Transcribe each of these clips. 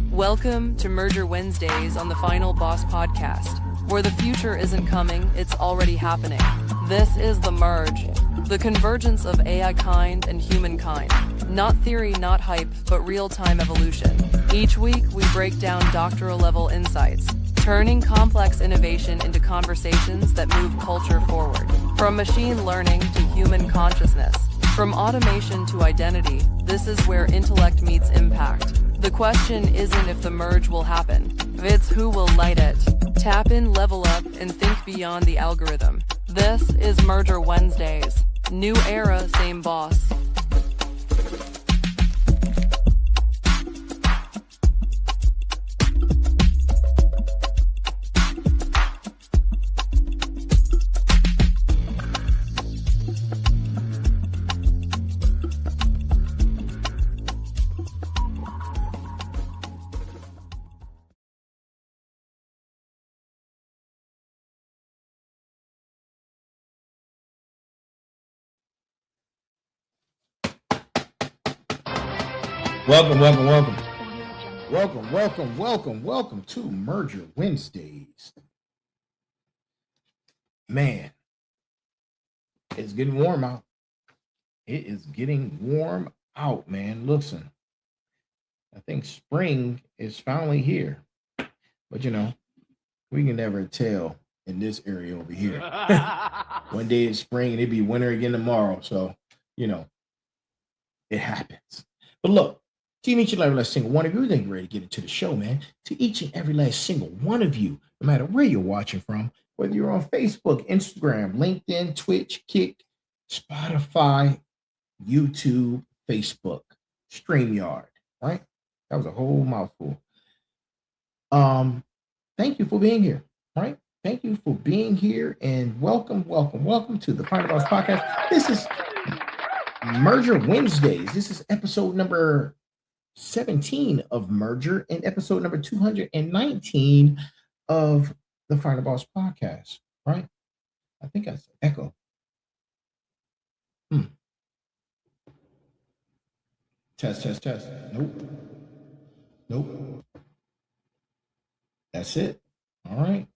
Welcome to Merger Wednesdays on the Final Boss podcast, where the future isn't coming, it's already happening. This is the merge, the convergence of AI kind and humankind. Not theory, not hype, but real-time evolution. Each week, we break down doctoral-level insights, turning complex innovation into conversations that move culture forward. From machine learning to human consciousness, from automation to identity, this is where intellect meets impact. The question isn't if the merge will happen, it's who will light it. Tap in, level up, and think beyond the algorithm. This is Merger Wednesdays. New era, same boss. Welcome to Merger Wednesdays. Man, it's getting warm out. It is getting warm out, man. Listen, I think spring is finally here. But, you know, we can never tell in this area over here. One day it's spring and it'd be winter again tomorrow. So, you know, it happens. But look, to each and every last single one of you, then ready to get into the show, man. To each and every last single one of you, no matter where you're watching from, whether you're on Facebook, Instagram, LinkedIn, Twitch, Kick, Spotify, YouTube, Facebook, StreamYard, right? That was a whole mouthful. Thank you for being here, right? Thank you for being here, and welcome to the Final Boss podcast. This is Merger Wednesdays. This is episode number 17 of Merger and episode number 219 of the Final Boss podcast, right? I think I said echo. Test. Nope. That's it. All right.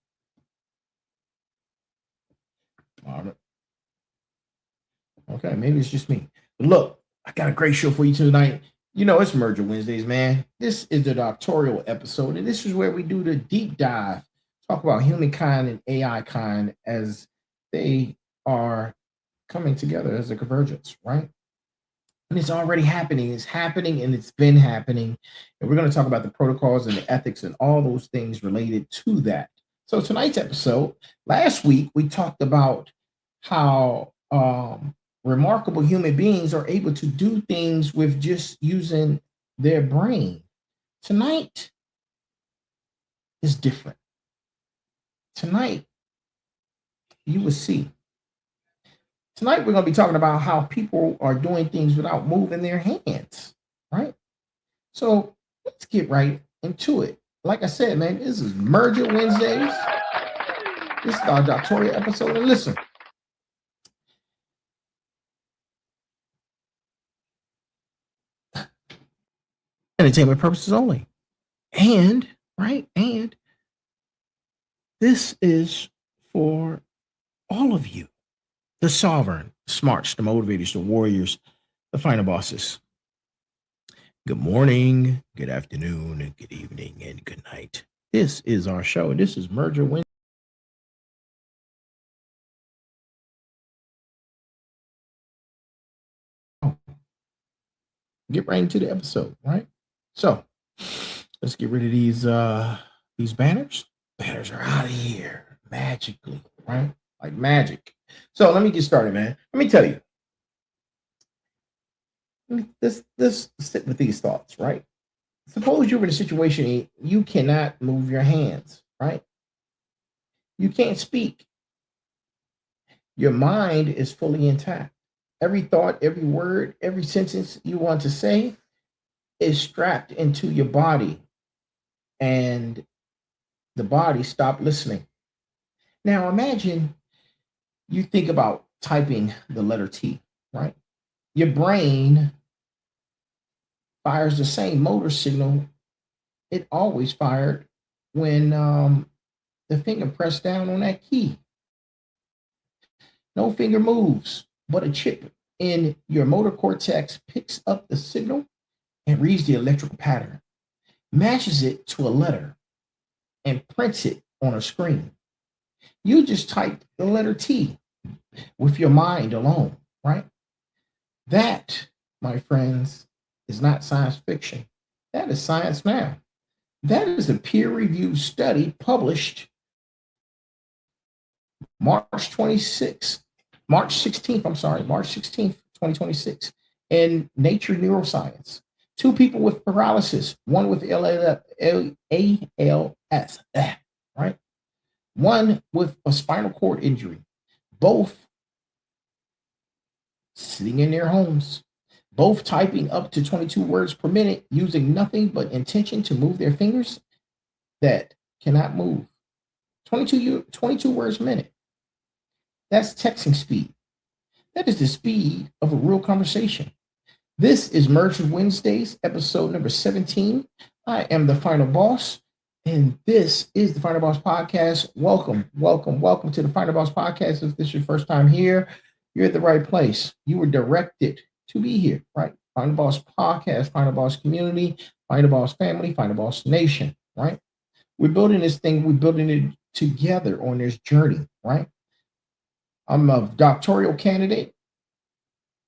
Okay, maybe it's just me. But look, I got a great show for you tonight. You know, it's Merger Wednesdays, man. This is the doctoral episode, and this is where we do the deep dive, talk about humankind and AI kind as they are coming together as a convergence, right? And it's already happening. It's happening, and it's been happening. And we're going to talk about the protocols and the ethics and all those things related to that. So tonight's episode, last week, we talked about how remarkable human beings are able to do things with just using their brain. Tonight is different. Tonight, you will see. Tonight, we're going to be talking about how people are doing things without moving their hands, right? So let's get right into it. Like I said, man, this is Merger Wednesdays. This is our doctoral episode. And listen, entertainment purposes only. And this is for all of you, the sovereign, the smarts, the motivators, the warriors, the final bosses. Good morning, good afternoon, and good evening, and good night. This is our show, and this is Merger Wednesday. Get right into the episode, right? So let's get rid of these banners. Banners are out of here magically, right? Like magic. So let me get started, man. Let me tell you. Let's sit with these thoughts, right? Suppose you're in a situation you cannot move your hands, right? You can't speak. Your mind is fully intact. Every thought, every word, every sentence you want to say is strapped into your body, and the body stopped listening. Now imagine you think about typing the letter T, right? your brain fires the same motor signal it always fired when the finger pressed down on that key. No finger moves, but a chip in your motor cortex picks up the signal and reads the electrical pattern, matches it to a letter, and prints it on a screen. You just typed the letter T with your mind alone, right? That, my friends, is not science fiction. That is science now. That is a peer-reviewed study published March 26th, March 16th, 2026, in Nature Neuroscience. Two people with paralysis, one with ALS, right? One with a spinal cord injury, both sitting in their homes, both typing up to 22 words per minute using nothing but intention to move their fingers that cannot move. 22 words a minute. That's texting speed. That is the speed of a real conversation. This is Merger Wednesdays, episode number 17. I am the Final Boss, and this is the Final Boss Podcast. Welcome to the Final Boss Podcast. If this is your first time here, you're at the right place. You were directed to be here, right? Final Boss Podcast, Final Boss Community, Final Boss Family, Final Boss Nation, right? We're building this thing. We're building it together on this journey, right? I'm a doctoral candidate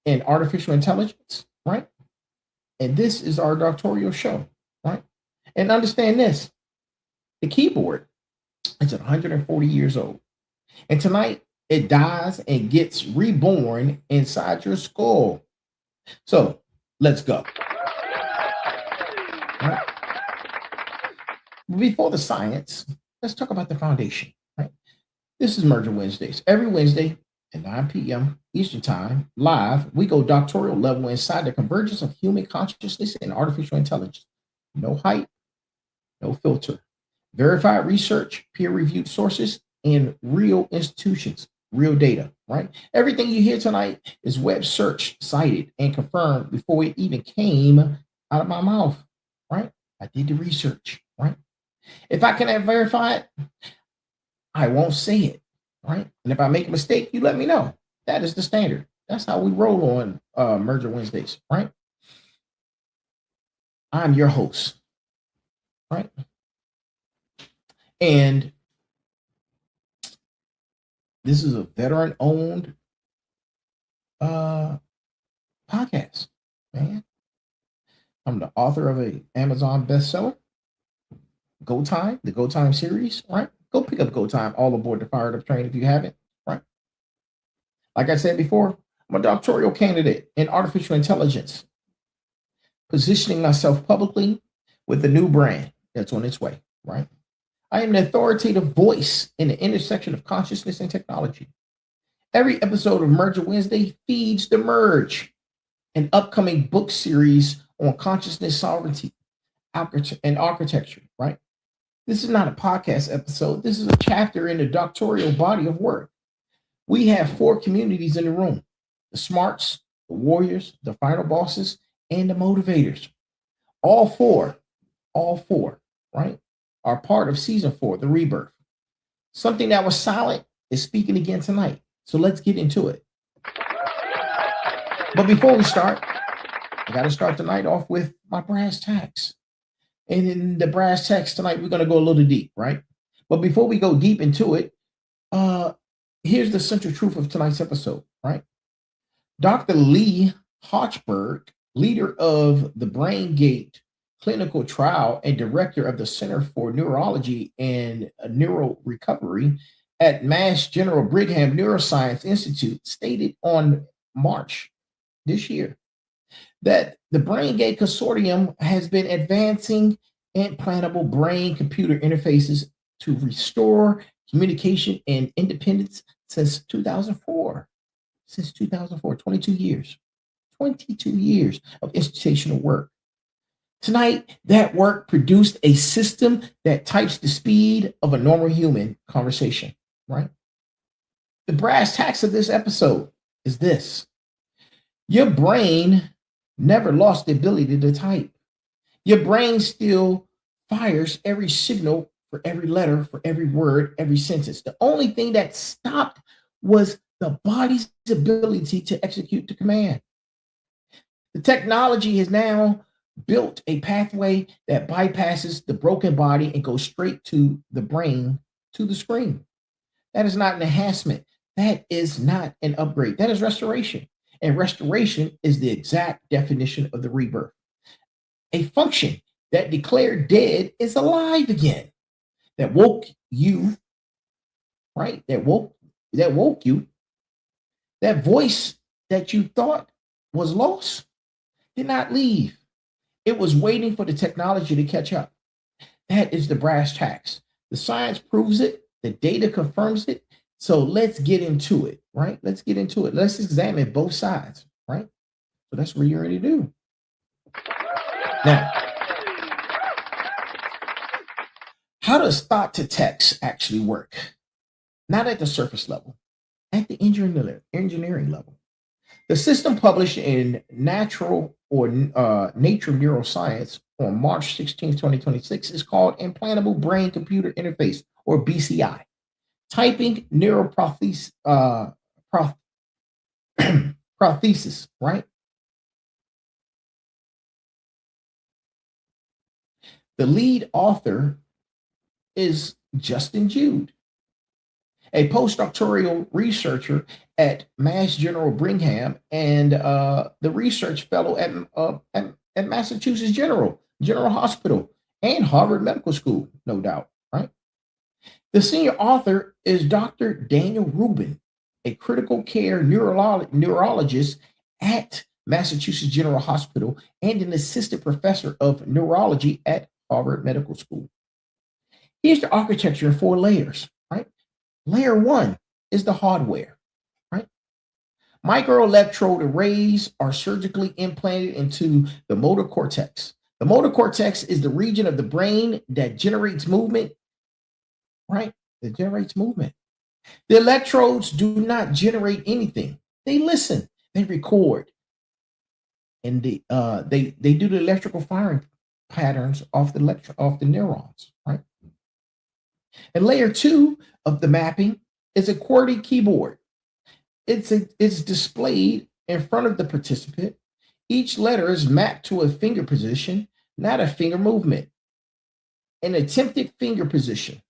in artificial intelligence, right? And this is our doctoral show, right? And understand this, the keyboard is 140 years old. And tonight it dies and gets reborn inside your skull. So let's go. Right? Before the science, let's talk about the foundation, right? This is Merger Wednesdays. Every Wednesday at 9 p.m. Eastern Time, live, we go doctoral level inside the convergence of human consciousness and artificial intelligence. No hype, no filter. Verified research, peer-reviewed sources, and real institutions, real data, right? Everything you hear tonight is web search, cited, and confirmed before it even came out of my mouth, right? I did the research, right? If I cannot verify it, I won't say it, right? And if I make a mistake, you let me know. That is the standard. That's how we roll on Merger Wednesdays, right? I'm your host, right? And this is a veteran-owned podcast, man. I'm the author of an Amazon bestseller, Go Time, the Go Time series, right? Go pick up Go Time, all aboard the Fired Up train if you haven't, right? Like I said before, I'm a doctoral candidate in artificial intelligence, positioning myself publicly with a new brand that's on its way, right? I am the authoritative voice in the intersection of consciousness and technology. Every episode of Merger Wednesday feeds The Merge, an upcoming book series on consciousness sovereignty and architecture, right? This is not a podcast episode. This is a chapter in the doctoral body of work. We have 4 communities in the room: the smarts, the warriors, the final bosses, and the motivators. All four, right, are part of season 4, the rebirth. Something that was silent is speaking again tonight. So let's get into it. But before we start, I got to start the night off with my brass tacks. And in the brass tacks tonight, we're going to go a little deep, right? But before we go deep into it, here's the central truth of tonight's episode, right? Dr. Lee Hochberg, leader of the BrainGate clinical trial and director of the Center for Neurology and Neural Recovery at Mass General Brigham Neuroscience Institute, stated on March this year that the BrainGate Consortium has been advancing implantable brain-computer interfaces to restore communication and independence since 2004. Since 2004, 22 years. 22 years of institutional work. Tonight, that work produced a system that types the speed of a normal human conversation, right? The brass tacks of this episode is this. Your brain never lost the ability to type. Your brain still fires every signal for every letter, for every word, every sentence. The only thing that stopped was the body's ability to execute the command. The technology has now built a pathway that bypasses the broken body and goes straight to the brain, to the screen. That is not an enhancement. That is not an upgrade. That is restoration. And restoration is the exact definition of the rebirth. A function that declared dead is alive again. That woke you, right? That woke you. That voice that you thought was lost did not leave. It was waiting for the technology to catch up. That is the brass tacks. The science proves it, the data confirms it. So let's get into it, right? Let's get into it. Let's examine both sides, right? So that's what you're ready to do. Now, how does thought to text actually work? Not at the surface level, at the engineering level. The system published in Nature Neuroscience on March 16, 2026 is called Implantable Brain Computer Interface, or BCI. Typing neuroprothesis, prothesis, right? The lead author is Justin Jude, a postdoctoral researcher at Mass General Brigham and the research fellow at Massachusetts General Hospital and Harvard Medical School, no doubt, right? The senior author is Dr. Daniel Rubin, a critical care neurologist at Massachusetts General Hospital and an assistant professor of neurology at Harvard Medical School. Here's the architecture in 4 layers, right? Layer 1 is the hardware, right? Microelectrode arrays are surgically implanted into the motor cortex. The motor cortex is the region of the brain that generates movement, right? That generates movement. The electrodes do not generate anything. They listen, they record, and they do the electrical firing patterns off the neurons, right? And layer 2 of the mapping is a QWERTY keyboard. It's displayed in front of the participant. Each letter is mapped to a finger position, not a finger movement. An attempted finger position.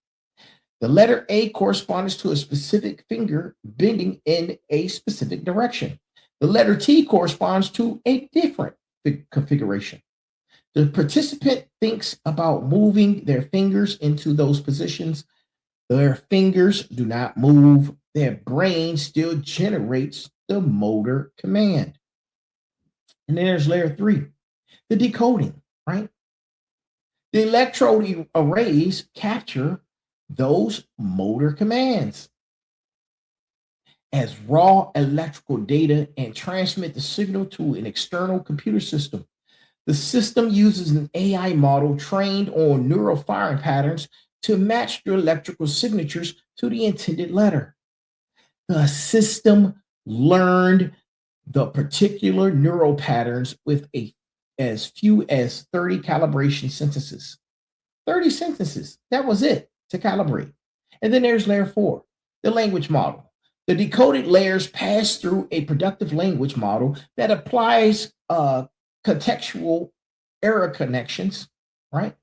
The letter A corresponds to a specific finger bending in a specific direction. The letter T corresponds to a different configuration. The participant thinks about moving their fingers into those positions. Their fingers do not move. Their brain still generates the motor command. And then there's layer 3, the decoding, right? The electrode arrays capture those motor commands as raw electrical data and transmit the signal to an external computer system. The system uses an AI model trained on neural firing patterns to match the electrical signatures to the intended letter. The system learned the particular neural patterns with as few as 30 calibration sentences. 30 sentences. That was it to calibrate. And then there's layer 4, the language model. The decoded layers pass through a productive language model that applies contextual error connections, right?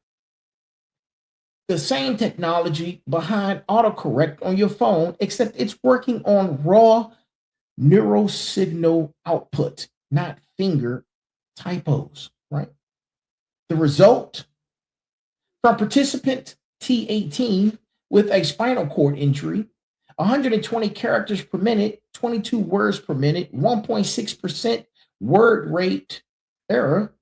The same technology behind autocorrect on your phone, except it's working on raw neural signal output, not finger typos, right? The result from participant T18 with a spinal cord injury, 120 characters per minute, 22 words per minute, 1.6% word rate error.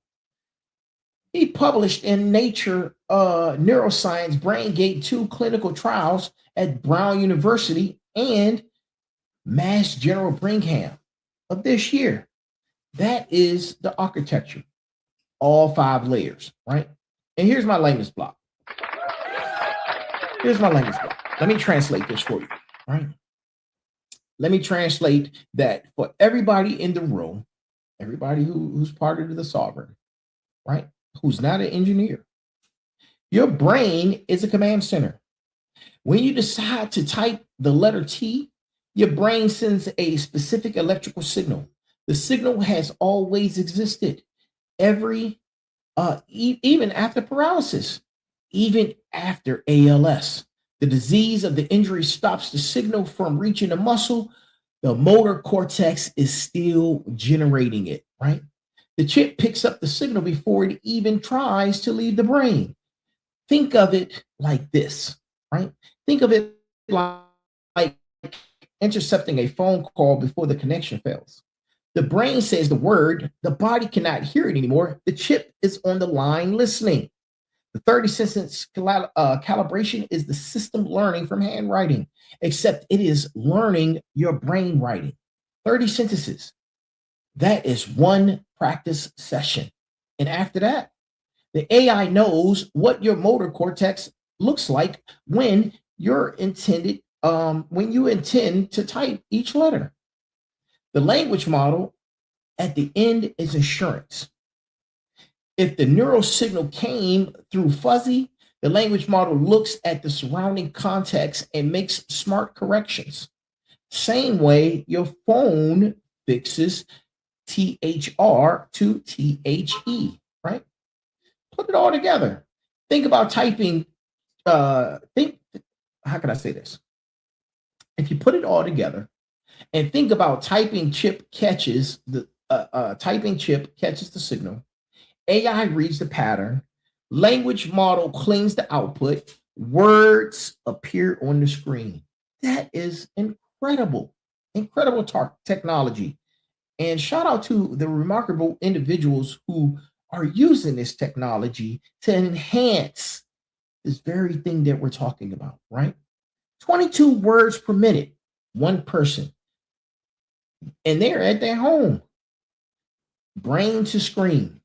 He published in Nature Neuroscience BrainGate 2 clinical trials at Brown University and Mass General Brigham of this year. That is the architecture, all 5 layers, right? And here's my language block. Let me translate this for you, right? Let me translate that for everybody in the room. everybody who's part of the sovereign, right? Who's not an engineer. Your brain is a command center. When you decide to type the letter T, your brain sends a specific electrical signal. The signal has always existed. Even after paralysis, even after ALS, the disease of the injury stops the signal from reaching the muscle. The motor cortex is still generating it, right? The chip picks up the signal before it even tries to leave the brain. Think of it like this, right? Think of it like intercepting a phone call before the connection fails. The brain says the word, the body cannot hear it anymore. The chip is on the line listening. The 30 sentence calibration is the system learning from handwriting, except it is learning your brain writing. 30 sentences. That is one practice session. And after that, the AI knows what your motor cortex looks like when you intend to type each letter. The language model at the end is assurance. If the neural signal came through fuzzy, the language model looks at the surrounding context and makes smart corrections. Same way your phone fixes THR to THE, right? Put it all together. Think about typing. How can I say this? If you put it all together and think about typing chip catches the signal. AI reads the pattern. Language model cleans the output. Words appear on the screen. That is incredible technology. And shout out to the remarkable individuals who are using this technology to enhance this very thing that we're talking about, right? 22 words per minute, one person. And they're at their home. Brain to screen.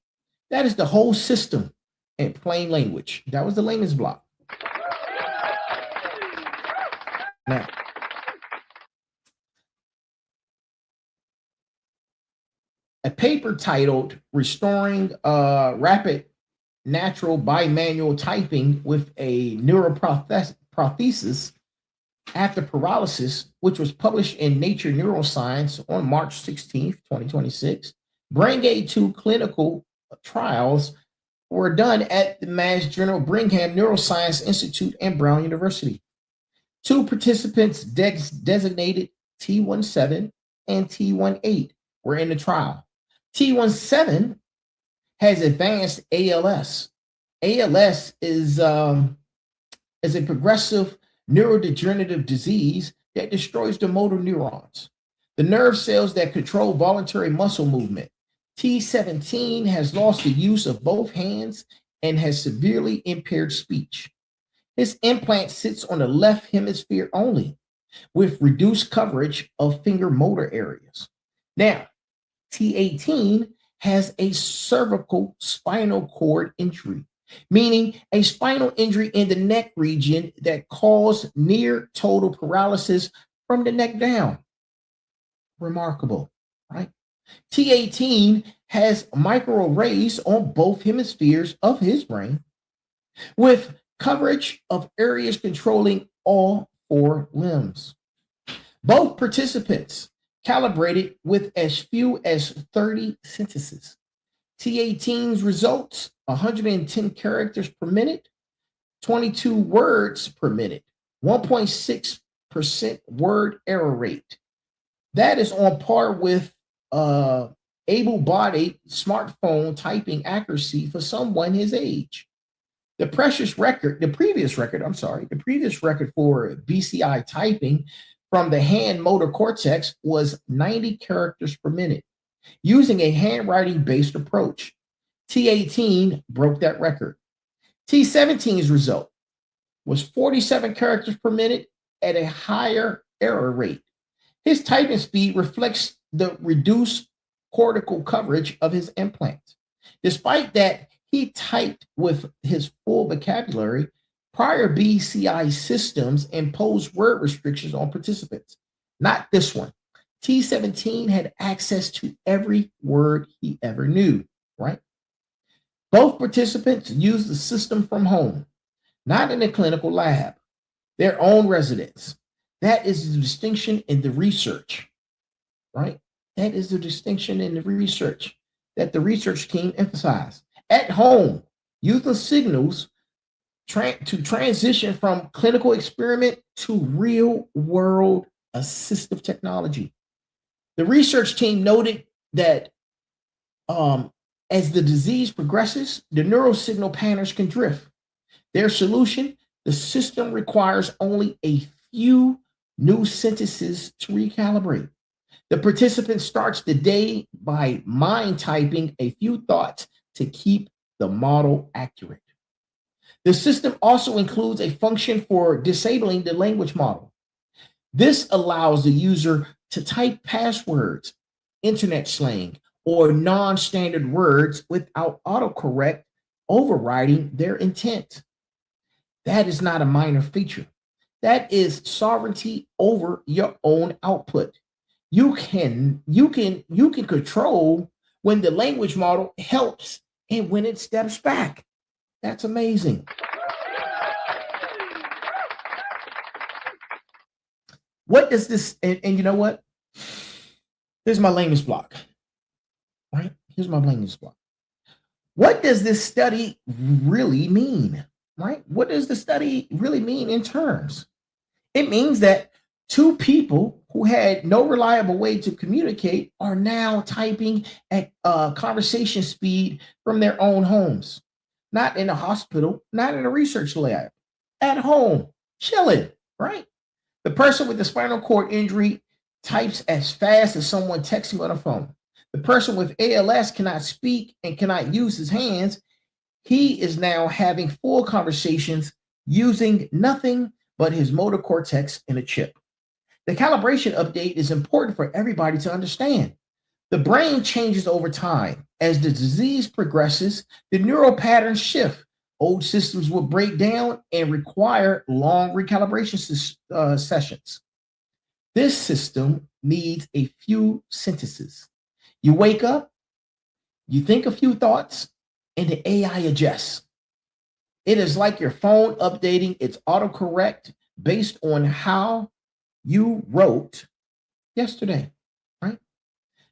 That is the whole system in plain language. That was the layman's block. Now, a paper titled Restoring Rapid Natural Bimanual Typing with a Neuroprosthesis After Paralysis, which was published in Nature Neuroscience on March 16th, 2026. BrainGate 2 clinical trials were done at the Mass General Brigham Neuroscience Institute and Brown University. 2 participants designated T17 and T18 were in the trial. T17 has advanced ALS. ALS is a progressive neurodegenerative disease that destroys the motor neurons, the nerve cells that control voluntary muscle movement. T17 has lost the use of both hands and has severely impaired speech. His implant sits on the left hemisphere only, with reduced coverage of finger motor areas. Now, T18 has a cervical spinal cord injury, meaning a spinal injury in the neck region that caused near total paralysis from the neck down. Remarkable, right? T18 has microarrays on both hemispheres of his brain with coverage of areas controlling all 4 limbs. Both participants calibrated with as few as 30 sentences. T18's results, 110 characters per minute, 22 words per minute, 1.6% word error rate. That is on par with able-bodied smartphone typing accuracy for someone his age. The previous record for BCI typing from the hand motor cortex was 90 characters per minute, using a handwriting-based approach. T18 broke that record. T17's result was 47 characters per minute at a higher error rate. His typing speed reflects the reduced cortical coverage of his implant. Despite that, he typed with his full vocabulary. Prior BCI systems imposed word restrictions on participants. Not this one. T17 had access to every word he ever knew, right? Both participants used the system from home, not in a clinical lab, their own residence. That is the distinction in the research, right? That is the distinction in the research that the research team emphasized. At home, using signals to transition from clinical experiment to real world assistive technology. The research team noted that as the disease progresses, the neural signal patterns can drift. Their solution, the system requires only a few new sentences to recalibrate. The participant starts the day by mind typing a few thoughts to keep the model accurate. The system also includes a function for disabling the language model. This allows the user to type passwords, internet slang, or non-standard words without autocorrect overriding their intent. That is not a minor feature. That is sovereignty over your own output. You can control when the language model helps and when it steps back. That's amazing. What does this, and you know what? Here's my language block, right? Here's my language block. What does this study really mean, right? What does the study really mean in terms? It means that two people who had no reliable way to communicate are now typing at conversation speed from their own homes, not in a hospital, not in a research lab, at home, chilling, right? The person with the spinal cord injury types as fast as someone texting on a phone. The person with ALS cannot speak and cannot use his hands. He is now having full conversations using nothing but his motor cortex and a chip. The calibration update is important for everybody to understand. The brain changes over time. As the disease progresses, the neural patterns shift. Old systems will break down and require long recalibration sessions. This system needs a few sentences. You wake up, you think a few thoughts, and the AI adjusts. It is like your phone updating its autocorrect based on how you wrote yesterday, right?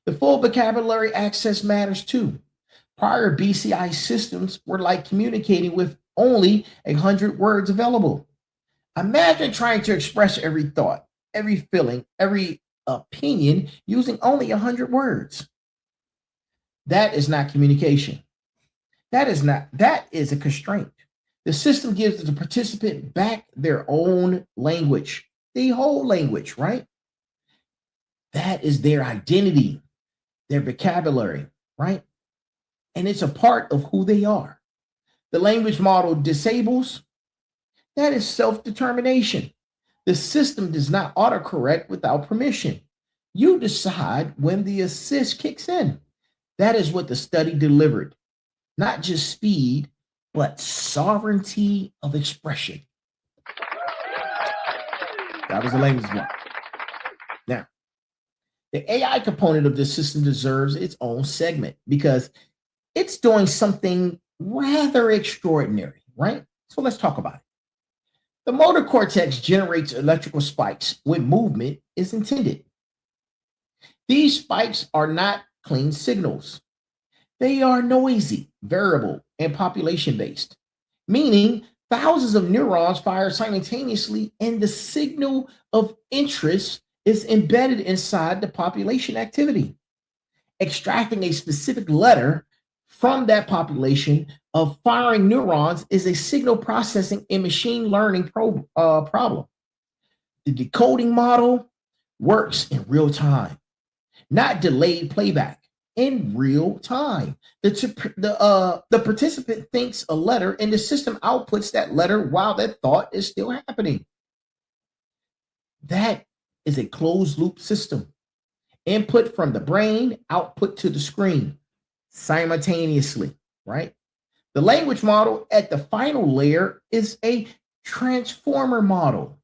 The full vocabulary access matters too. Prior BCI systems were like communicating with only 100 words available. Imagine trying to express every thought, every feeling, every opinion using only 100 words. That is not communication. That is a constraint. The system gives the participant back their own language, the whole language, right? That is their identity, their vocabulary, right? And it's a part of who they are. The language model disables, that is self-determination. The system does not autocorrect without permission. You decide when the assist kicks in. That is what the study delivered. Not just speed, but sovereignty of expression. That was the language model. Now, the AI component of this system deserves its own segment because it's doing something rather extraordinary, right? So let's talk about it. The motor cortex generates electrical spikes when movement is intended. These spikes are not clean signals. They are noisy, variable, and population-based, meaning thousands of neurons fire simultaneously and the signal of interest is embedded inside the population activity. Extracting a specific letter from that population of firing neurons is a signal processing and machine learning problem. The decoding model works in real time, not delayed playback, in real time. The participant thinks a letter and the system outputs that letter while that thought is still happening. That is a closed loop system. Input from the brain, output to the screen simultaneously, right? The language model at the final layer is a transformer model.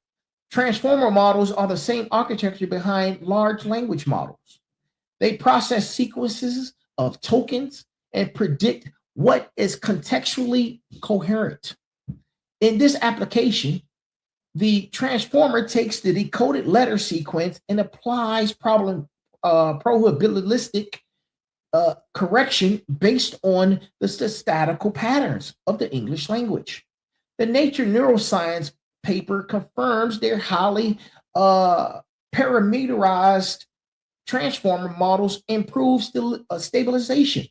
Transformer models are the same architecture behind large language models. They process sequences of tokens and predict what is contextually coherent. In this application, the transformer takes the decoded letter sequence and applies probabilistic correction based on the statistical patterns of the English language. The Nature Neuroscience paper confirms their highly parameterized transformer models improve stabilization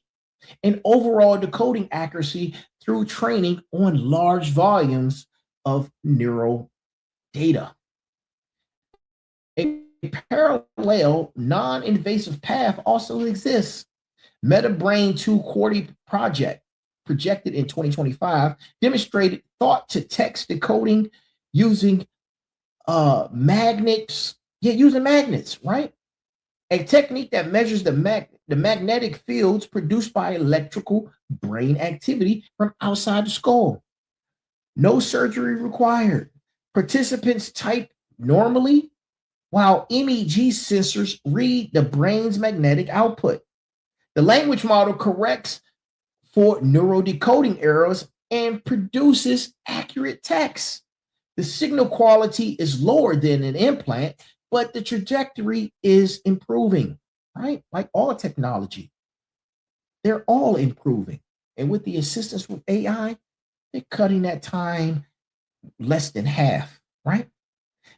and overall decoding accuracy through training on large volumes of neural data. A parallel non-invasive path also exists. MetaBrain 2 Quarty project, projected in 2025, demonstrated thought-to-text decoding using magnets, right? A technique that measures the magnetic fields produced by electrical brain activity from outside the skull. No surgery required. Participants type normally while MEG sensors read the brain's magnetic output. The language model corrects for neurodecoding errors and produces accurate text. The signal quality is lower than an implant, but the trajectory is improving, right? Like all technology, they're all improving. And with the assistance with AI, they're cutting that time less than half, right?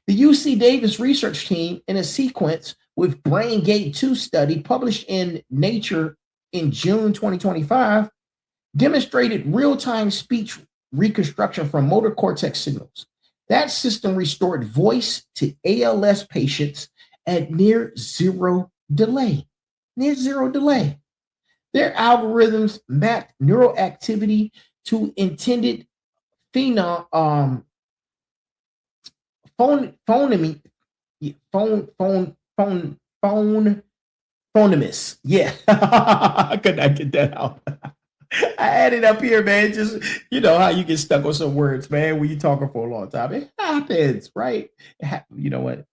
The UC Davis research team, in a sequence with BrainGate 2 study published in Nature in June 2025, demonstrated real-time speech reconstruction from motor cortex signals. That system restored voice to ALS patients at near zero delay. Near zero delay. Their algorithms mapped neural activity to intended phonemics. Yeah, I could not get that out. I added up here, man. Just, you know how you get stuck on some words, man, when you're talking for a long time. It happens, right? You know what?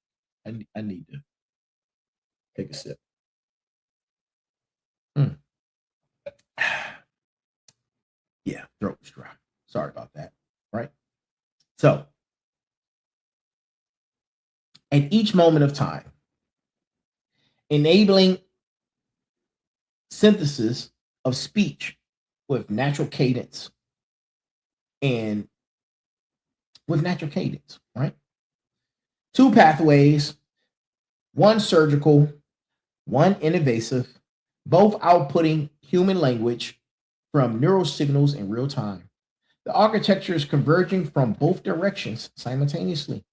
I need to take a sip. Yeah, throat was dry. Sorry about that, right? So, at each moment of time, enabling synthesis of speech with natural cadence right? Two pathways, one surgical, one invasive, both outputting human language from neural signals in real time. The architecture is converging from both directions simultaneously.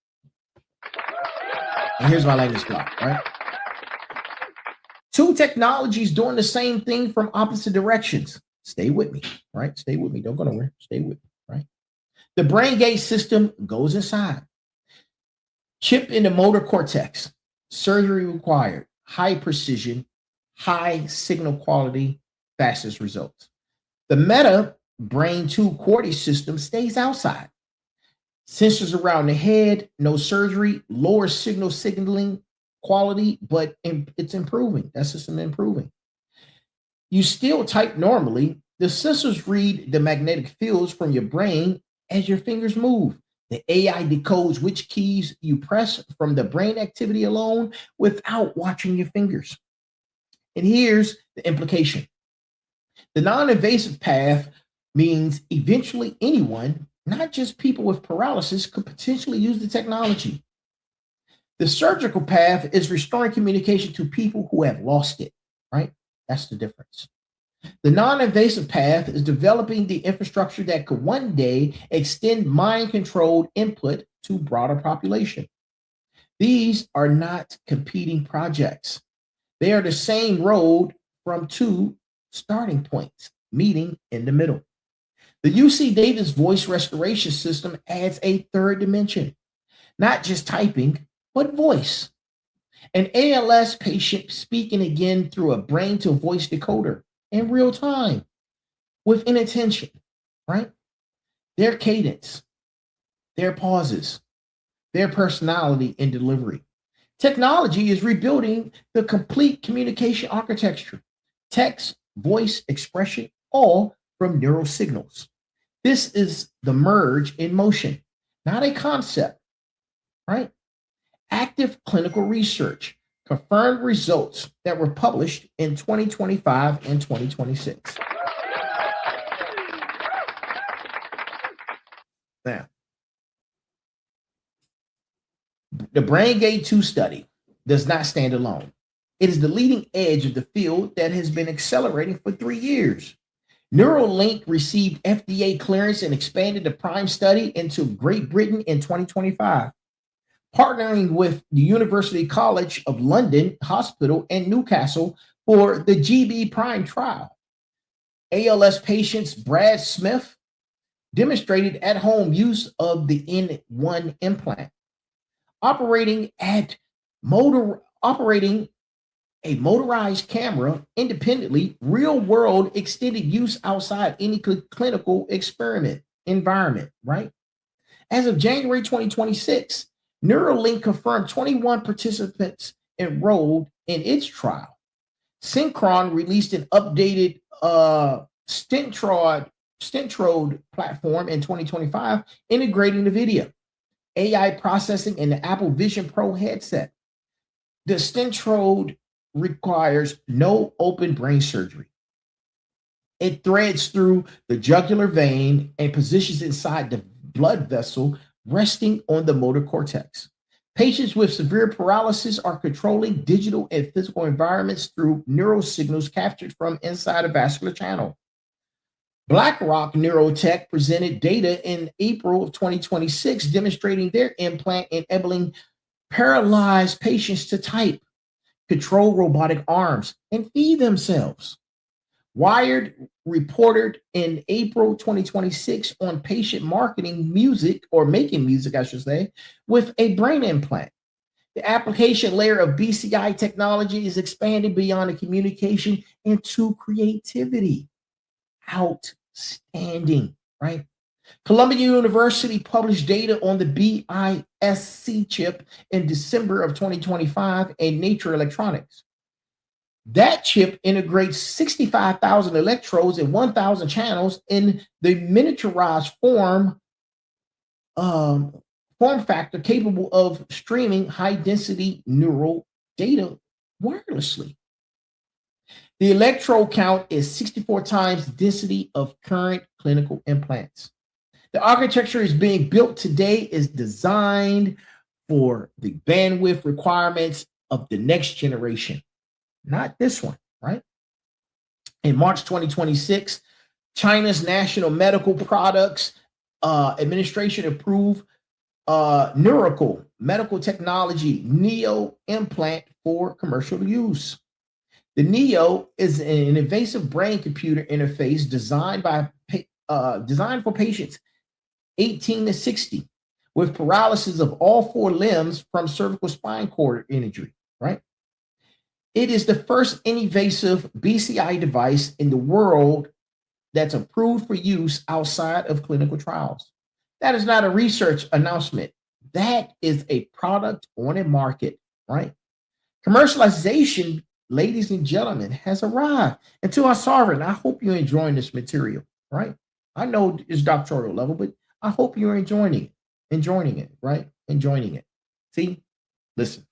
And here's my language block, right? Two technologies doing the same thing from opposite directions. Stay with me, right? Stay with me. Don't go nowhere. Stay with me, right? The BrainGate system goes inside. Chip in the motor cortex. Surgery required. High precision, high signal quality, fastest results. The MetaBrain 2 Quarty system stays outside. Sensors around the head, no surgery, lower signaling quality, but it's improving. That system improving. You still type normally. The sensors read the magnetic fields from your brain as your fingers move. The AI decodes which keys you press from the brain activity alone without watching your fingers. And here's the implication. The non-invasive path means eventually anyone, not just people with paralysis, could potentially use the technology. The surgical path is restoring communication to people who have lost it, right? That's the difference. The non-invasive path is developing the infrastructure that could one day extend mind-controlled input to broader population. These are not competing projects. They are the same road from two starting points, meeting in the middle. The UC Davis voice restoration system adds a third dimension, not just typing, but voice. An ALS patient speaking again through a brain to voice decoder in real time with inattention, right? Their cadence, their pauses, their personality and delivery. Technology is rebuilding the complete communication architecture, text, voice, expression, all from neural signals. This is the merge in motion, not a concept, right? Active clinical research, confirmed results that were published in 2025 and 2026. Now, the BrainGate 2 study does not stand alone. It is the leading edge of the field that has been accelerating for 3 years. Neuralink received FDA clearance and expanded the PRIME study into Great Britain in 2025, partnering with the University College of London Hospital and Newcastle for the GB PRIME trial. ALS patients Brad Smith demonstrated at-home use of the N1 implant, operating a motorized camera independently, real-world extended use outside any clinical experiment environment, right? As of January 2026, Neuralink confirmed 21 participants enrolled in its trial. Synchron released an updated Stentrode platform in 2025, integrating the video, AI processing, and the Apple Vision Pro headset. The Stentrode requires no open brain surgery. It threads through the jugular vein and positions inside the blood vessel, resting on the motor cortex. Patients with severe paralysis are controlling digital and physical environments through neural signals captured from inside a vascular channel. BlackRock Neurotech presented data in April of 2026 demonstrating their implant enabling paralyzed patients to type, control robotic arms, and feed themselves. Wired reported in April 2026 on patient making music, I should say, with a brain implant. The application layer of BCI technology is expanding beyond the communication into creativity. Outstanding, right? Columbia University published data on the BISC chip in December of 2025 in Nature Electronics. That chip integrates 65,000 electrodes and 1,000 channels in the miniaturized form factor capable of streaming high-density neural data wirelessly. The electrode count is 64 times the density of current clinical implants. The architecture is being built today is designed for the bandwidth requirements of the next generation, not this one, right? In March 2026, China's National Medical Products Administration approved Neurical Medical Technology NEO implant for commercial use. The NEO is an invasive brain-computer interface designed for patients 18 to 60 with paralysis of all 4 limbs from cervical spine cord injury, right? It is the first invasive BCI device in the world that's approved for use outside of clinical trials. That is not a research announcement. That is a product on a market, right? Commercialization, ladies and gentlemen, has arrived. And to our sovereign, I hope you're enjoying this material, right? I know it's doctoral level, but I hope you're enjoying it, right? Enjoying it. See, listen.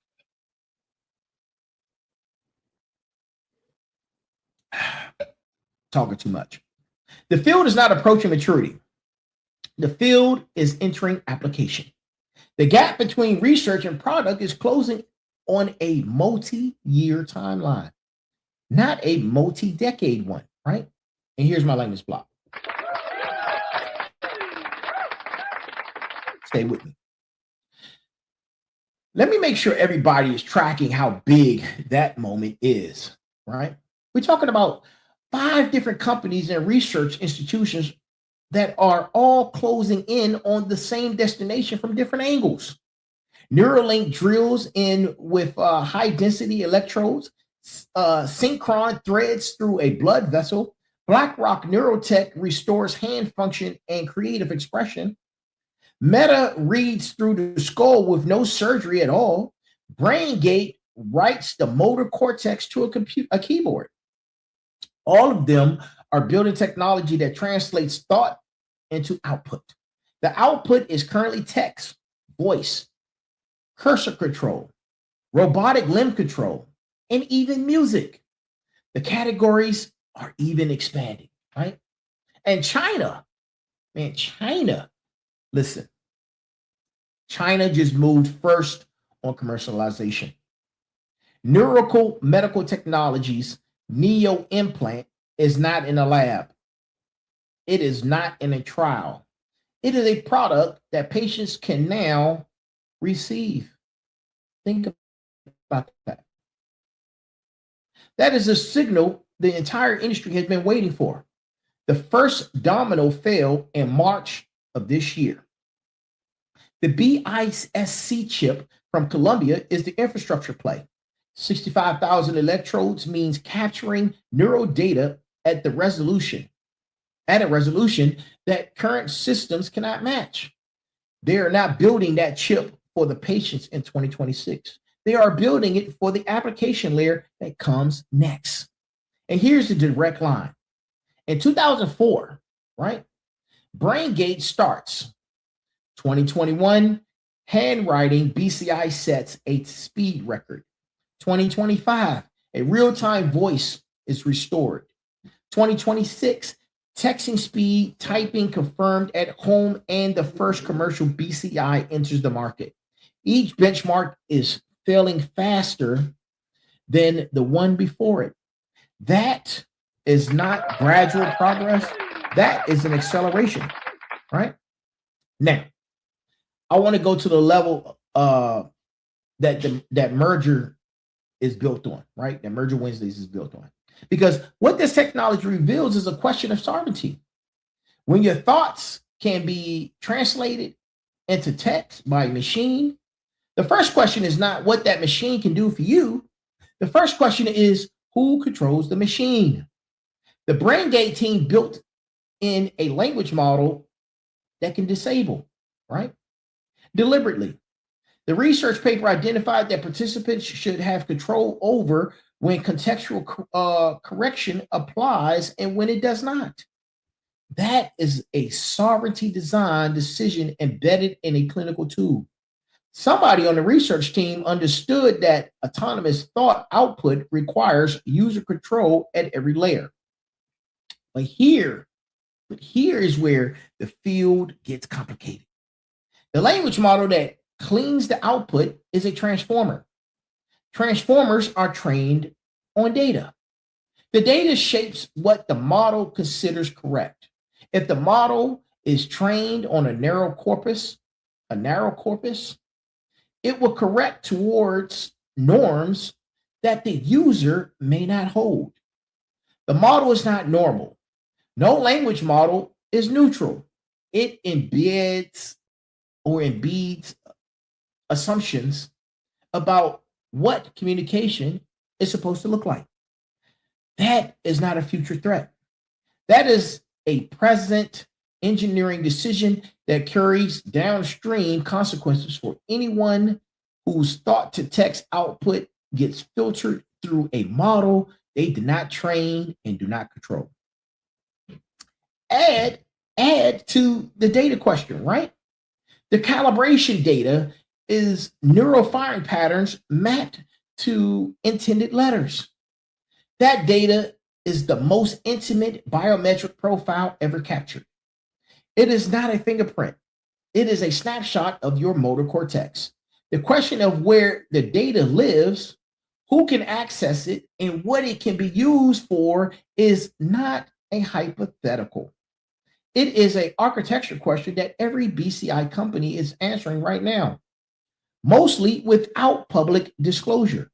Talking too much. The field is not approaching maturity. The field is entering application. The gap between research and product is closing on a multi-year timeline, not a multi-decade one, right? And here's my language block. Stay with me. Let me make sure everybody is tracking how big that moment is, right? We're talking about 5 different companies and research institutions that are all closing in on the same destination from different angles. Neuralink drills in with high-density electrodes. Synchron threads through a blood vessel. BlackRock Neurotech restores hand function and creative expression. Meta reads through the skull with no surgery at all. BrainGate writes the motor cortex to a keyboard. All of them are building technology that translates thought into output. The output is currently text, voice, cursor control, robotic limb control, and even music. The categories are even expanding, right? And China, man, listen, China just moved first on commercialization. Neurical Medical Technologies Neo implant is not in a lab. It is not in a trial. It is a product that patients can now receive. Think about that. That is a signal the entire industry has been waiting for. The first domino fell in March of this year. The BISC chip from Columbia is the infrastructure play. 65,000 electrodes means capturing neural data at a resolution that current systems cannot match. They are not building that chip for the patients in 2026. They are building it for the application layer that comes next. And here's the direct line. In 2004, right? BrainGate starts. 2021, handwriting BCI sets a speed record. 2025, a real-time voice is restored. 2026, texting speed, typing confirmed at home, and the first commercial BCI enters the market. Each benchmark is failing faster than the one before it. That is not gradual progress. That is an acceleration, right? Now, I want to go to the level that MERGER is built on, right? That Merger Wednesdays is built on. Because what this technology reveals is a question of sovereignty. When your thoughts can be translated into text by a machine, the first question is not what that machine can do for you. The first question is who controls the machine? The BrainGate team built in a language model that can disable, right? Deliberately. The research paper identified that participants should have control over when contextual correction applies and when it does not. That is a sovereignty design decision embedded in a clinical tool. Somebody on the research team understood that autonomous thought output requires user control at every layer. But here is where the field gets complicated. The language model that cleans the output is a transformer. Transformers are trained on data. The data shapes what the model considers correct. If the model is trained on a narrow corpus, it will correct towards norms that the user may not hold. The model is not normal. No language model is neutral. It embeds assumptions about what communication is supposed to look like. That is not a future threat. That is a present engineering decision that carries downstream consequences for anyone whose thought to text output gets filtered through a model they did not train and do not control. Add to the data question, right? The calibration data is neural firing patterns mapped to intended letters. That data is the most intimate biometric profile ever captured. It is not a fingerprint. It is a snapshot of your motor cortex. The question of where the data lives, who can access it, and what it can be used for is not a hypothetical. It is an architecture question that every BCI company is answering right now, mostly without public disclosure.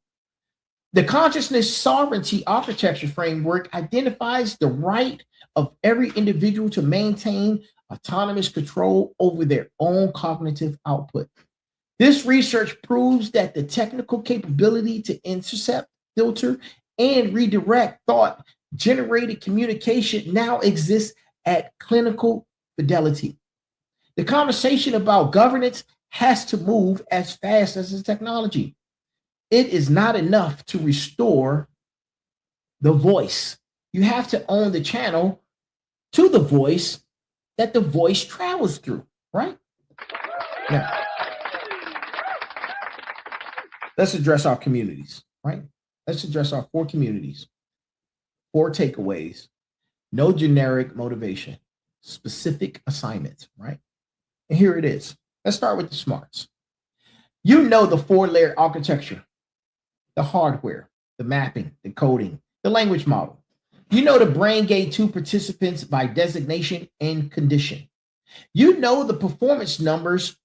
The consciousness sovereignty architecture framework identifies the right of every individual to maintain autonomous control over their own cognitive output. This research proves that the technical capability to intercept, filter, and redirect thought-generated communication now exists at clinical fidelity. The conversation about governance has to move as fast as the technology. It is not enough to restore the voice. You have to own the channel to the voice that the voice travels through, right? Now, let's address our communities, right? Let's address our 4 communities, 4 takeaways, no generic motivation, specific assignments, right? And here it is. Let's start with the smarts. You know the 4-layer architecture, the hardware, the mapping, the coding, the language model. You know the brain gate 2 participants by designation and condition. You know the performance numbers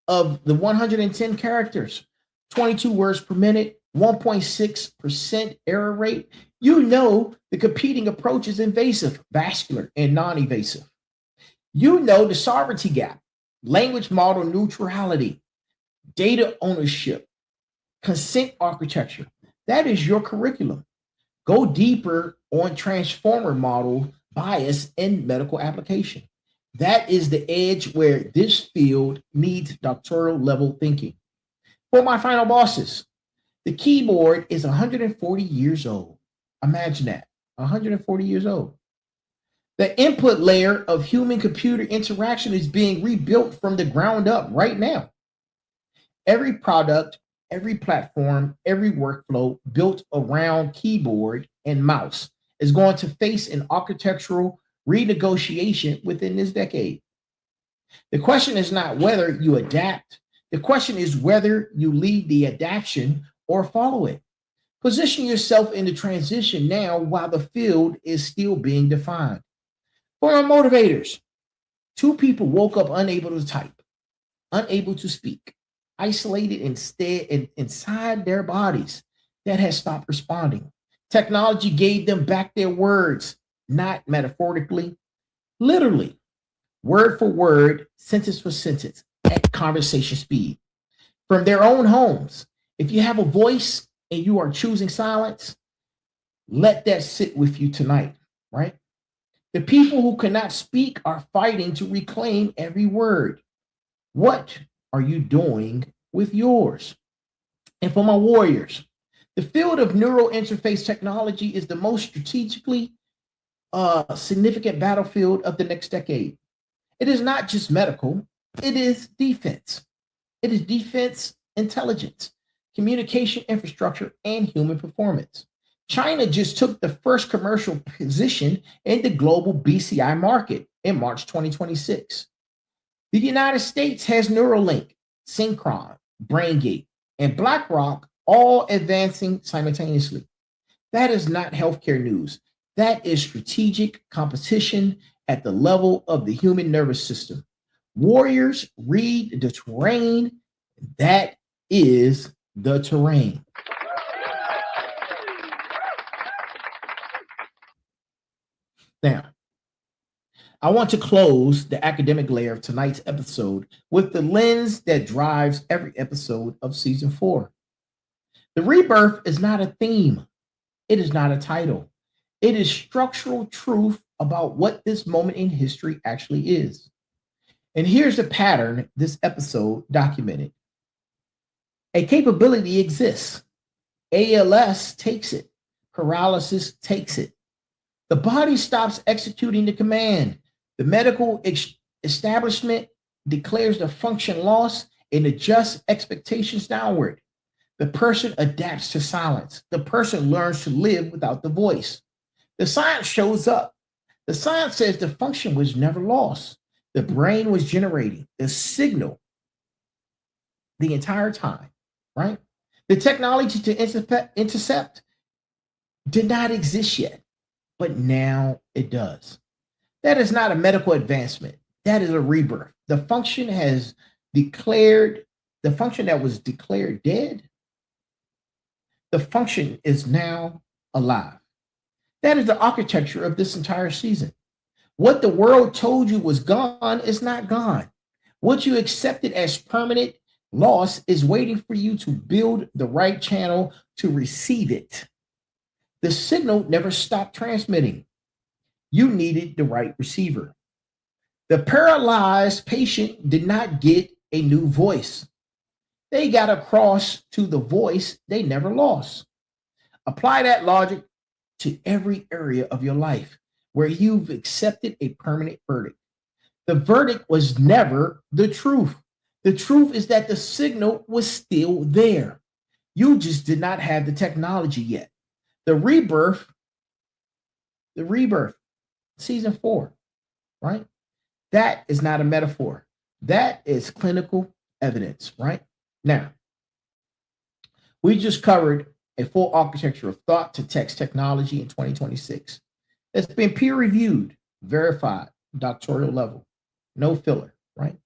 of the 110 characters, 22 words per minute, 1.6% error rate. You know the competing approaches: invasive, vascular, and non-invasive. You know the sovereignty gap, language model neutrality, data ownership, consent architecture. That is your curriculum. Go deeper on transformer model bias in medical application. That is the edge where this field needs doctoral level thinking. For my final bosses, the keyboard is 140 years old. Imagine that, 140 years old. The input layer of human computer interaction is being rebuilt from the ground up right now. Every product, every platform, every workflow built around keyboard and mouse is going to face an architectural renegotiation within this decade. The question is not whether you adapt. The question is whether you lead the adaptation or follow it. Position yourself in the transition now while the field is still being defined. For our motivators, 2 people woke up unable to type, unable to speak, isolated inside their bodies that has stopped responding. Technology gave them back their words, not metaphorically, literally, word for word, sentence for sentence, at conversation speed. From their own homes. If you have a voice and you are choosing silence, let that sit with you tonight, right? The people who cannot speak are fighting to reclaim every word. What are you doing with yours? And for my warriors, the field of neural interface technology is the most strategically significant battlefield of the next decade. It is not just medical, it is defense. It is defense, intelligence, communication infrastructure, and human performance. China just took the first commercial position in the global BCI market in March 2026. The United States has Neuralink, Synchron, BrainGate, and BlackRock all advancing simultaneously. That is not healthcare news. That is strategic competition at the level of the human nervous system. Warriors, read the terrain. That is the terrain. Now, I want to close the academic layer of tonight's episode with the lens that drives every episode of season 4. The rebirth is not a theme. It is not a title. It is structural truth about what this moment in history actually is. And here's the pattern this episode documented. A capability exists. ALS takes it. Paralysis takes it. The body stops executing the command. The medical establishment declares the function lost and adjusts expectations downward. The person adapts to silence. The person learns to live without the voice. The science shows up. The science says the function was never lost. The brain was generating the signal the entire time, right? The technology to intercept did not exist yet, but now it does. That is not a medical advancement. That is a rebirth. The function has declared, the function that was declared dead, the function is now alive. That is the architecture of this entire season. What the world told you was gone is not gone. What you accepted as permanent loss is waiting for you to build the right channel to receive it. The signal never stopped transmitting. You needed the right receiver. The paralyzed patient did not get a new voice. They got across to the voice they never lost. Apply that logic to every area of your life where you've accepted a permanent verdict. The verdict was never the truth. The truth is that the signal was still there. You just did not have the technology yet. The rebirth, season 4, right? That is not a metaphor. That is clinical evidence, right? Now, we just covered a full architecture of thought to text technology in 2026. It's been peer reviewed, verified, doctoral level, no filler, right?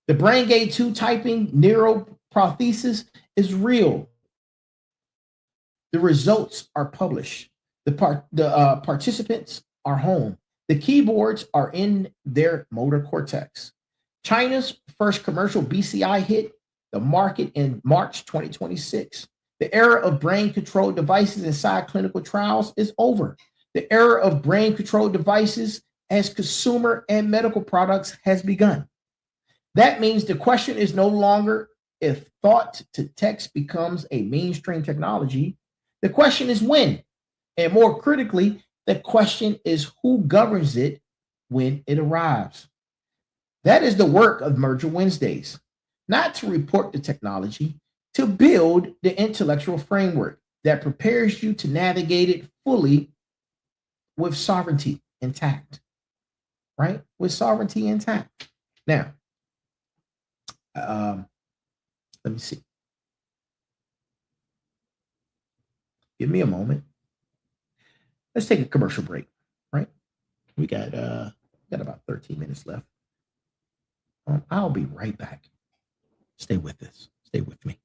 The brain gate 2 typing neuroprothesis is real. The results are published. The participants are home. The keyboards are in their motor cortex. China's first commercial BCI hit the market in March 2026. The era of brain-controlled devices inside clinical trials is over. The era of brain-controlled devices as consumer and medical products has begun. That means the question is no longer if thought to text becomes a mainstream technology. The question is when. And more critically, the question is who governs it when it arrives. That is the work of Merger Wednesdays, not to report the technology, to build the intellectual framework that prepares you to navigate it fully with sovereignty intact, right? With sovereignty intact. Now, let me see. Give me a moment. Let's take a commercial break, right? We got about 13 minutes left. I'll be right back. Stay with us. Stay with me.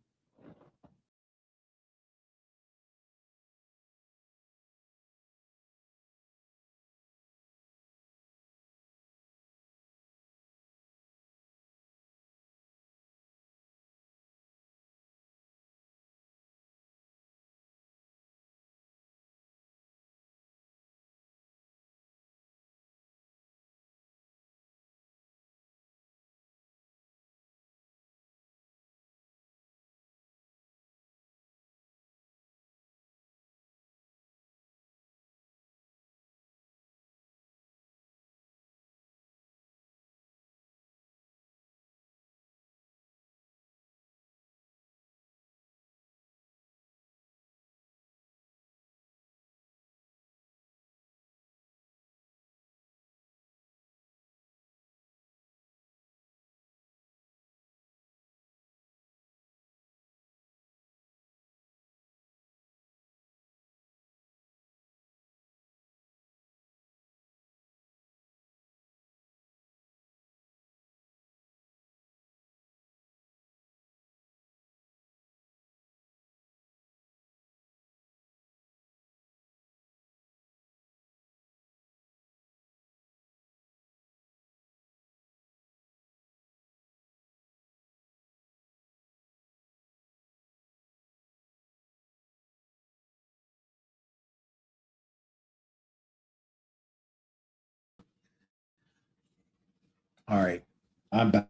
All right. I'm back.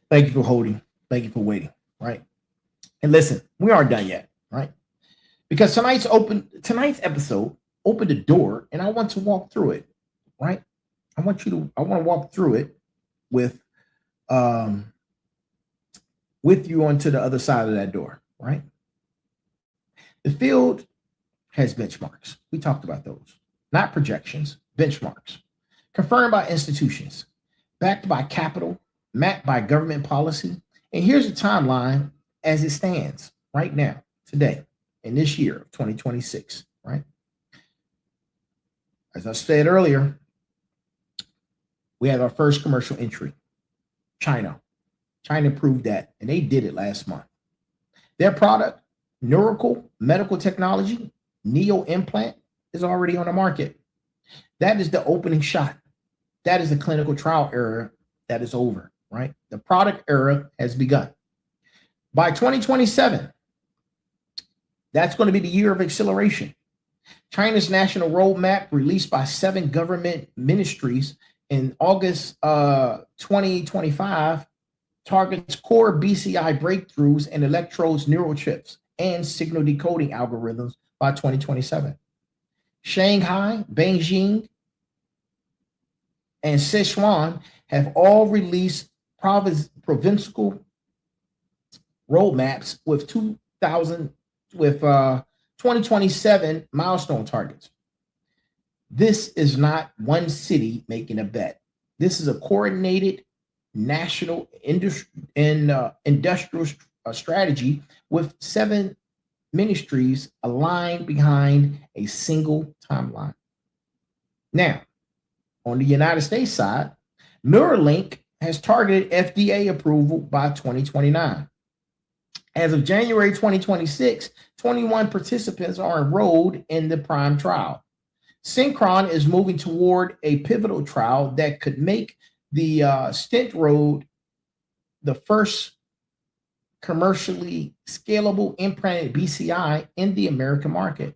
Thank you for holding. Thank you for waiting. Right. And listen, we aren't done yet, right? Because tonight's episode opened the door, and I want to walk through it, right? I want to walk through it with you onto the other side of that door, right? The field has benchmarks. We talked about those, not projections, benchmarks, confirmed by institutions, backed by capital, mapped by government policy. And here's a timeline as it stands right now, today, in this year of 2026, right? As I said earlier, we had our first commercial entry, China. China proved that, and they did it last month. Their product, Neurical Medical Technology, Neo Implant, is already on the market. That is the opening shot. That is the clinical trial era that is over, right? The product era has begun. By 2027, that's going to be the year of acceleration. China's national roadmap, released by 7 government ministries, in August 2025 targets core BCI breakthroughs and electrodes neural chips and signal decoding algorithms by 2027. Shanghai, Beijing, and Sichuan have all released provincial roadmaps with 2027 milestone targets. This is not one city making a bet. This is a coordinated national industrial strategy with 7 ministries aligned behind a single timeline. Now, on the United States side, Neuralink has targeted FDA approval by 2029. As of January 2026, 21 participants are enrolled in the PRIME trial. Synchron is moving toward a pivotal trial that could make the stent road the first commercially scalable implanted BCI in the American market.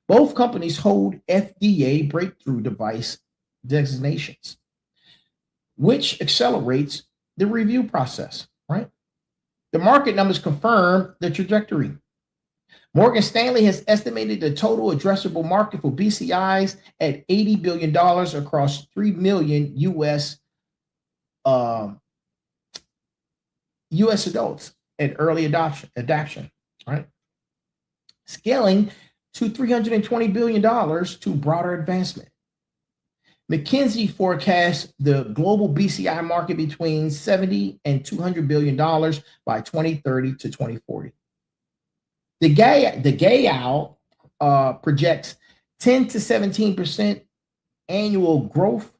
Both companies hold FDA breakthrough device designations, which accelerates the review process, right? The market numbers confirm the trajectory. Morgan Stanley has estimated the total addressable market for BCIs at $80 billion across 3 million U.S. adults at early adoption, right? Scaling to $320 billion to broader advancement. McKinsey forecasts the global BCI market between $70 and $200 billion by 2030 to 2040. The Gayal projects 10 to 17% annual growth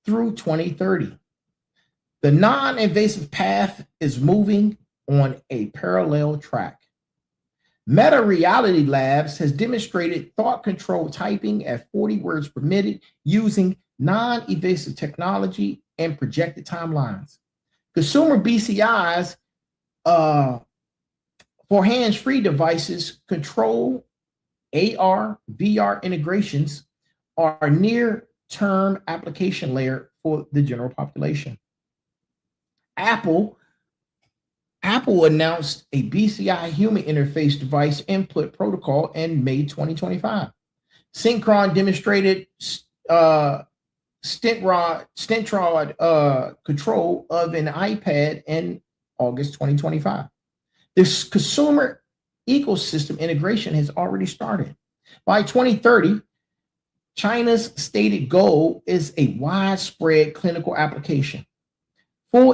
through 2030. The non-invasive path is moving on a parallel track. Meta Reality Labs has demonstrated thought-controlled typing at 40 words per minute using non-invasive technology and projected timelines. Consumer BCIs for hands-free devices control AR, VR integrations are near-term application layer for the general population. Apple announced a BCI human interface device input protocol in May 2025. Synchron demonstrated stent rod control of an iPad in August 2025. This consumer ecosystem integration has already started. By 2030, China's stated goal is a widespread clinical application, full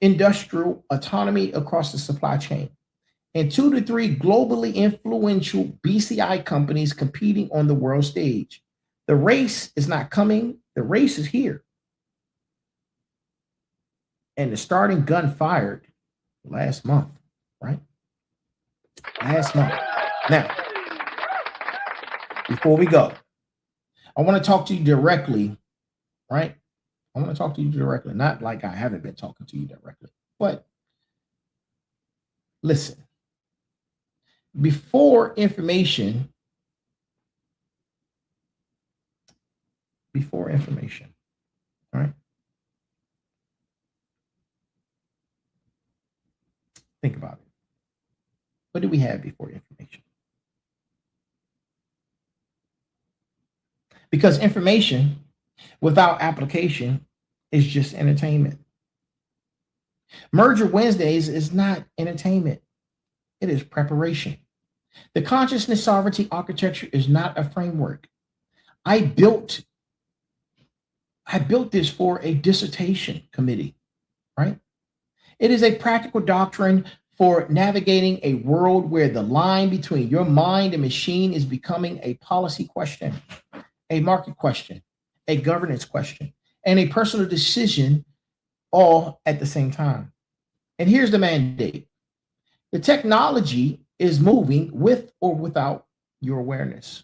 industrial autonomy across the supply chain, and 2 to 3 globally influential BCI companies competing on the world stage. The race is not coming, the race is here. And the starting gun fired last month, right? Last month. Now, before we go, I want to talk to you directly, right? I want to talk to you directly, not like I haven't been talking to you directly, but listen. Before information, all right? Think about it. What do we have before information? Because information without application is just entertainment. Merger Wednesdays is not entertainment. It is preparation. The consciousness sovereignty architecture is not a framework. I built this for a dissertation committee, right? It is a practical doctrine for navigating a world where the line between your mind and machine is becoming a policy question, a market question, a governance question, and a personal decision all at the same time. And here's the mandate. The technology is moving with or without your awareness.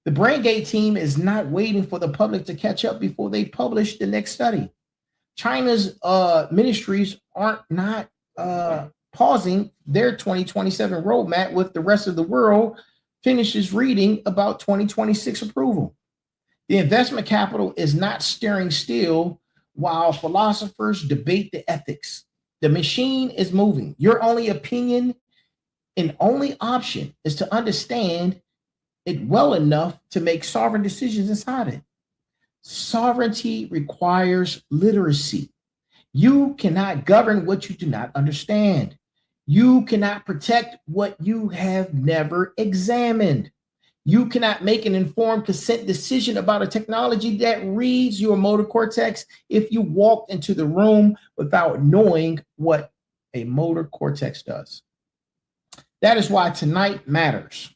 The BrainGate team is not waiting for the public to catch up before they publish the next study. China's ministries aren't not pausing their 2027 roadmap with the rest of the world finishes reading about 2026 approval. The investment capital is not staring still while philosophers debate the ethics. The machine is moving. Your only opinion and only option is to understand it well enough to make sovereign decisions inside it. Sovereignty requires literacy. You cannot govern what you do not understand. You cannot protect what you have never examined. You cannot make an informed consent decision about a technology that reads your motor cortex if you walked into the room without knowing what a motor cortex does. That is why tonight matters.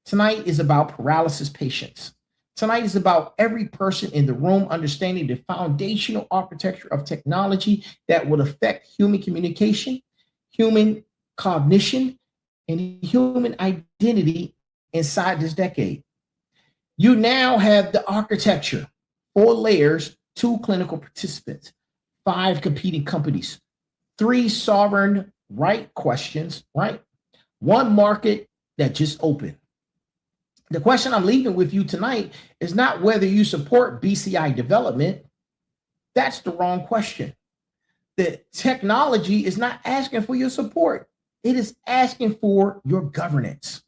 Tonight is about paralysis patients. Tonight is about every person in the room understanding the foundational architecture of technology that will affect human communication, human cognition, and human identity inside this decade. You now have the architecture, 4 layers, 2 clinical participants, 5 competing companies, 3 sovereign right questions, right? 1 market that just opened. The question I'm leaving with you tonight is not whether you support BCI development. That's the wrong question. The technology is not asking for your support. It is asking for your governance,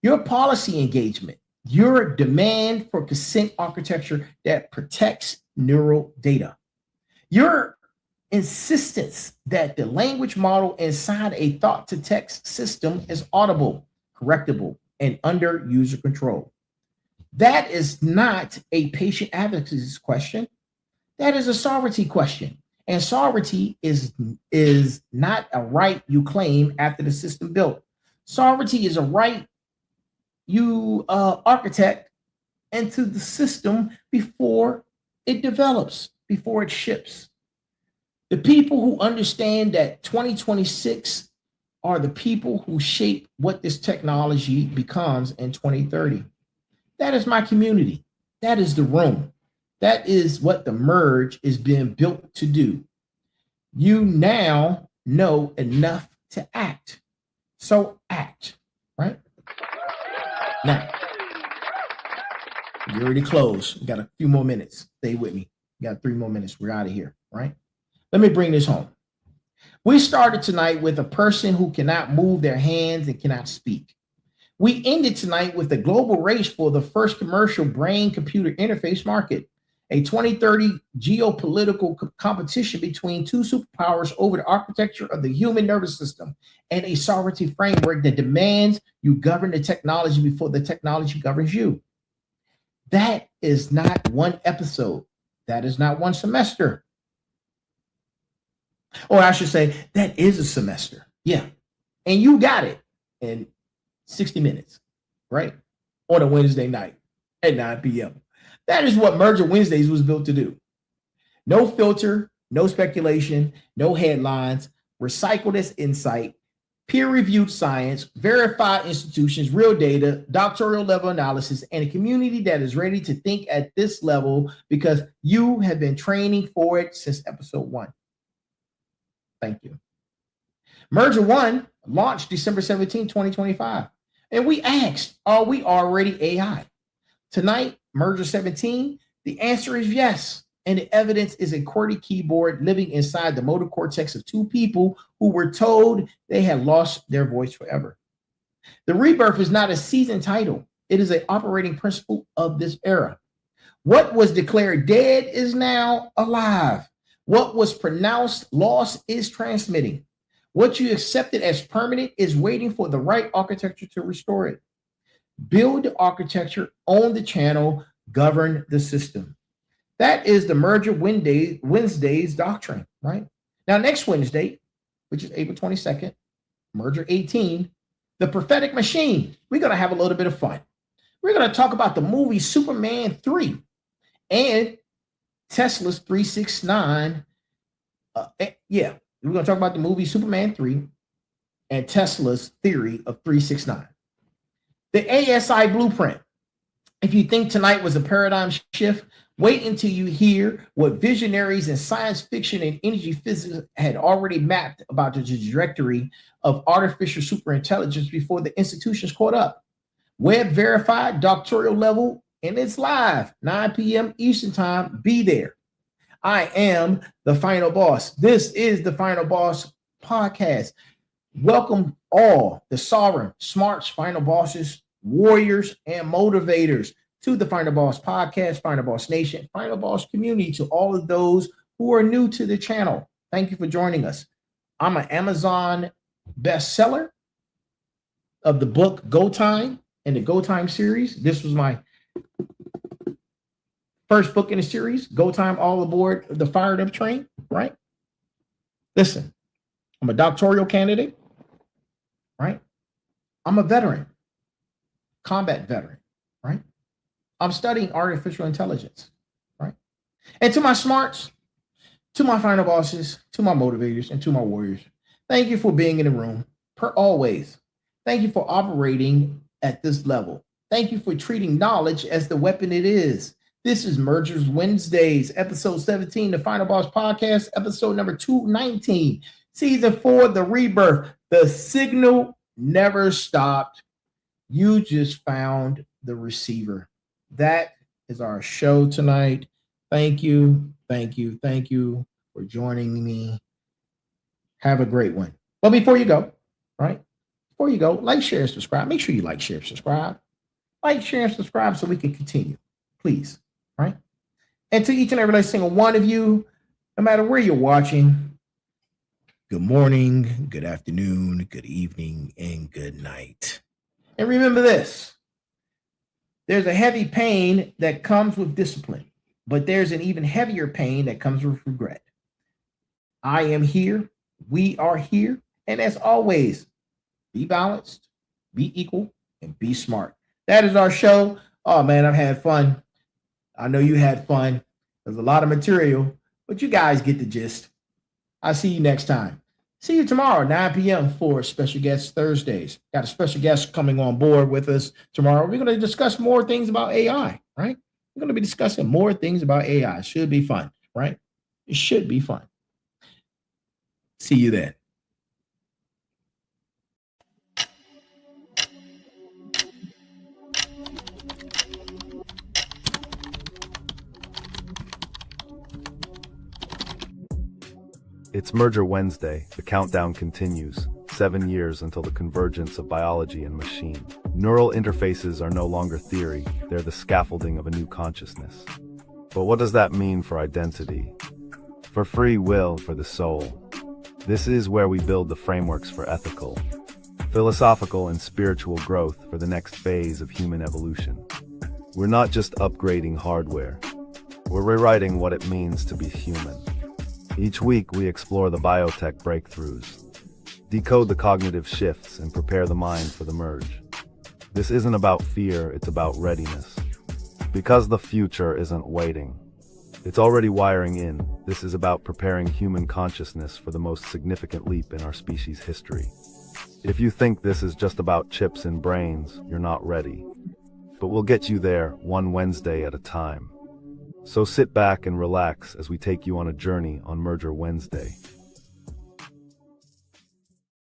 your policy engagement, your demand for consent architecture that protects neural data, your insistence that the language model inside a thought-to-text system is audible, correctable, and under user control. That is not a patient advocacy question. That is a sovereignty question. And sovereignty is not a right you claim after the system built. Sovereignty is a right you architect into the system before it develops, before it ships. The people who understand that 2026 are the people who shape what this technology becomes in 2030. That is my community. That is the room. That is what the merge is being built to do. You now know enough to act. So act, right? Now, you already closed. We got a few more minutes. Stay with me. We got 3 more minutes. We're out of here, right? Let me bring this home. We started tonight with a person who cannot move their hands and cannot speak. We ended tonight with a global race for the first commercial brain-computer interface market, a 2030 geopolitical competition between 2 superpowers over the architecture of the human nervous system, and a sovereignty framework that demands you govern the technology before the technology governs you. That is not 1 episode. That is not 1 semester. Or I should say, that is a semester. Yeah. And you got it in 60 minutes, right? On a Wednesday night at 9 p.m. That is what Merger Wednesdays was built to do. No filter, no speculation, no headlines, recycled as insight, peer-reviewed science, verified institutions, real data, doctoral level analysis, and a community that is ready to think at this level because you have been training for it since episode 1. Thank you. Merger 1 launched December 17, 2025. And we asked, are we already AI? Tonight, Merger 17, the answer is yes. And the evidence is a QWERTY keyboard living inside the motor cortex of 2 people who were told they had lost their voice forever. The rebirth is not a season title. It is an operating principle of this era. What was declared dead is now alive. What was pronounced lost is transmitting. What you accepted as permanent is waiting for the right architecture to restore it. Build the architecture, own the channel, govern the system. That is the Merger Wednesday's doctrine, right? Now, next Wednesday, which is April 22nd, Merger 18, the prophetic machine. We're going to have a little bit of fun. We're going to talk about the movie Superman 3 and Tesla's 369. We're going to talk about the movie Superman 3 and Tesla's theory of 369. The ASI blueprint. If you think tonight was a paradigm shift, wait until you hear what visionaries in science fiction and energy physics had already mapped about the trajectory of artificial superintelligence before the institutions caught up. Web verified, doctoral level and it's live, 9 p.m. Eastern Time. Be there. I am the Final Boss. This is the Final Boss podcast. Welcome all the sovereign, smarts, final bosses, warriors, and motivators to the Final Boss podcast, Final Boss Nation, Final Boss community, to all of those who are new to the channel. Thank you for joining us. I'm an Amazon bestseller of the book Go Time and the Go Time series. This was my first book in the series, Go Time, all aboard the fired up train, right? Listen, I'm a doctoral candidate, right? I'm a veteran, combat veteran, right? I'm studying artificial intelligence, right? And to my smarts, to my final bosses, to my motivators, and to my warriors, thank you for being in the room, per always. Thank you for operating at this level. Thank you for treating knowledge as the weapon it is. This is Mergers Wednesdays, episode 17, the Final Boss podcast, episode number 219, season 4, the rebirth. The signal never stopped. You just found the receiver. That is our show tonight. Thank you, thank you, thank you for joining me. Have a great one. Well, before you go, right? Before you go, like, share, and subscribe. Make sure you like, share, subscribe. Like, share, and subscribe so we can continue. Please. Right? And to each and every single one of you, no matter where you're watching, good morning, good afternoon, good evening, and good night. And remember this, there's a heavy pain that comes with discipline, but there's an even heavier pain that comes with regret. I am here, we are here, and as always, be balanced, be equal, and be smart. That is our show. Oh man, I've had fun. I know you had fun. There's a lot of material, but you guys get the gist. I'll see you next time. See you tomorrow, 9 p.m. for Special Guest Thursdays. Got a special guest coming on board with us tomorrow. We're going to discuss more things about AI, right? We're going to be discussing more things about AI. It should be fun, right? It should be fun. See you then. It's Merger Wednesday. The countdown continues. 7 years until the convergence of biology and machine. Neural interfaces are no longer theory. They're the scaffolding of a new consciousness. But what does that mean for identity? For free will, for the soul? This is where we build the frameworks for ethical, philosophical, and spiritual growth for the next phase of human evolution. We're not just upgrading hardware. We're rewriting what it means to be human. Each week, we explore the biotech breakthroughs, decode the cognitive shifts, and prepare the mind for the merge. This isn't about fear, it's about readiness. Because the future isn't waiting. It's already wiring in. This is about preparing human consciousness for the most significant leap in our species' history. If you think this is just about chips and brains, you're not ready. But we'll get you there, one Wednesday at a time. So sit back and relax as we take you on a journey on Merger Wednesday.